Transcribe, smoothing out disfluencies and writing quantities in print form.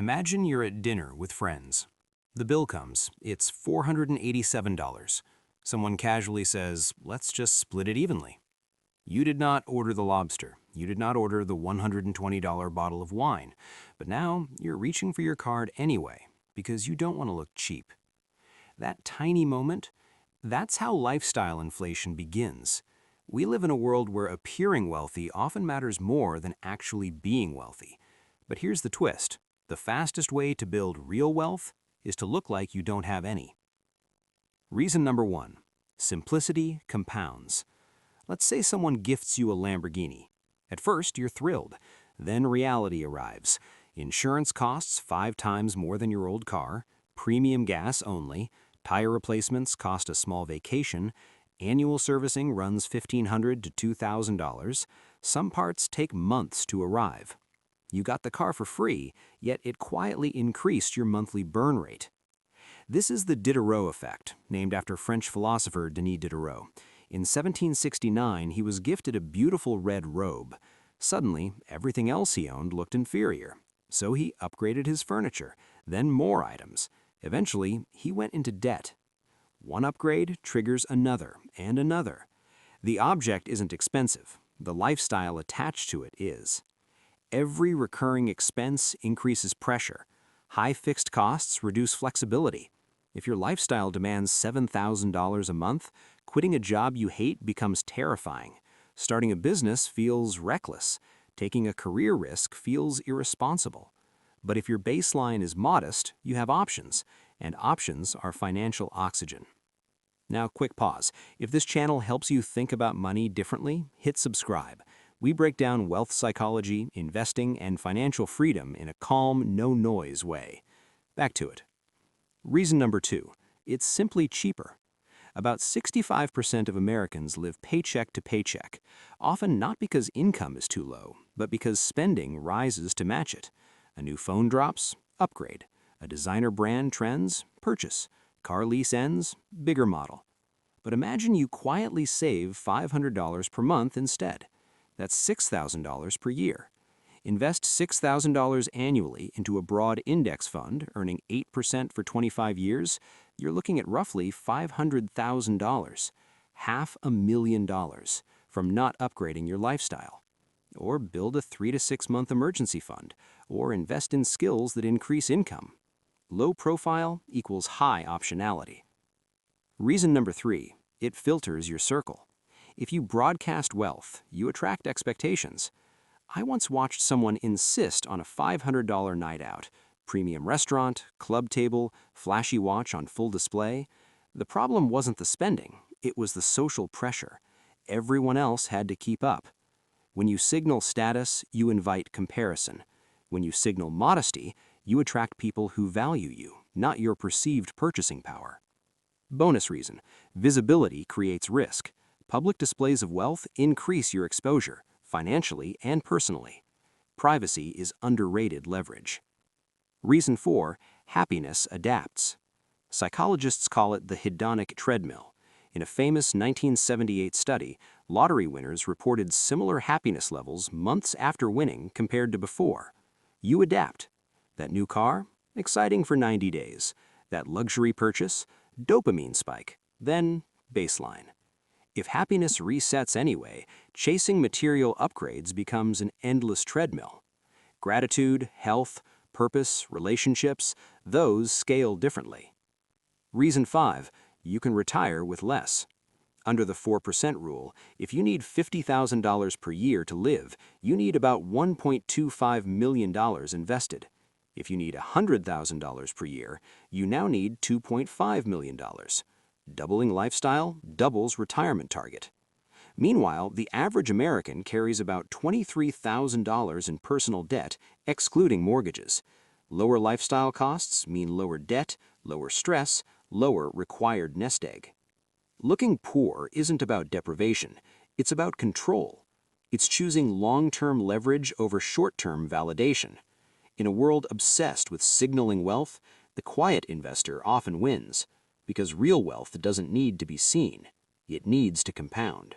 Imagine you're at dinner with friends. The bill comes, it's $487. Someone casually says, let's just split it evenly. You did not order the lobster. You did not order the $120 bottle of wine. But now you're reaching for your card anyway because you don't want to look cheap. That tiny moment, that's how lifestyle inflation begins. We live in a world where appearing wealthy often matters more than actually being wealthy. But here's the twist. The fastest way to build real wealth is to look like you don't have any. Reason number 1. Simplicity compounds. Let's say someone gifts you a Lamborghini. At first, you're thrilled. Then reality arrives. Insurance costs 5 times more than your old car, premium gas only, tire replacements cost a small vacation, annual servicing runs $1,500 to $2,000. Some parts take months to arrive. You got the car for free, yet it quietly increased your monthly burn rate. This is the Diderot Effect, named after French philosopher Denis Diderot. In 1769, he was gifted a beautiful red robe. Suddenly, everything else he owned looked inferior. So he upgraded his furniture, then more items. Eventually, he went into debt. One upgrade triggers another and another. The object isn't expensive. The lifestyle attached to it is. Every recurring expense increases pressure. High fixed costs reduce flexibility. If your lifestyle demands $7,000 a month, quitting a job you hate becomes terrifying. Starting a business feels reckless. Taking a career risk feels irresponsible. But if your baseline is modest, you have options, and options are financial oxygen. Now, quick pause. If this channel helps you think about money differently, hit subscribe. We break down wealth psychology, investing, and financial freedom in a calm, no-noise way. Back to it. Reason number 2. It's simply cheaper. About 65% of Americans live paycheck to paycheck, often not because income is too low, but because spending rises to match it. A new phone drops, upgrade. A designer brand trends, purchase. Car lease ends, bigger model. But imagine you quietly save $500 per month instead. That's $6,000 per year. Invest $6,000 annually into a broad index fund, earning 8% for 25 years. You're looking at roughly $500,000, $500,000, from not upgrading your lifestyle. Or build a 3 to 6 month emergency fund, or invest in skills that increase income. Low profile equals high optionality. Reason number 3, it filters your circle. If you broadcast wealth, you attract expectations. I once watched someone insist on a $500 night out, premium restaurant, club table, flashy watch on full display. The problem wasn't the spending, it was the social pressure. Everyone else had to keep up. When you signal status, you invite comparison. When you signal modesty, you attract people who value you, not your perceived purchasing power. Bonus reason, visibility creates risk. Public displays of wealth increase your exposure, financially and personally. Privacy is underrated leverage. Reason 4, happiness adapts. Psychologists call it the hedonic treadmill. In a famous 1978 study, lottery winners reported similar happiness levels months after winning compared to before. You adapt. That new car? Exciting for 90 days. That luxury purchase? Dopamine spike. Then baseline. If happiness resets anyway, chasing material upgrades becomes an endless treadmill. Gratitude, health, purpose, relationships, those scale differently. Reason 5, you can retire with less. Under the 4% rule, if you need $50,000 per year to live, you need about $1.25 million invested. If you need $100,000 per year, you now need $2.5 million. Doubling lifestyle doubles retirement target. Meanwhile, the average American carries about $23,000 in personal debt, excluding mortgages. Lower lifestyle costs mean lower debt, lower stress, lower required nest egg. Looking poor isn't about deprivation, it's about control. It's choosing long-term leverage over short-term validation. In a world obsessed with signaling wealth, the quiet investor often wins, because real wealth doesn't need to be seen, it needs to compound.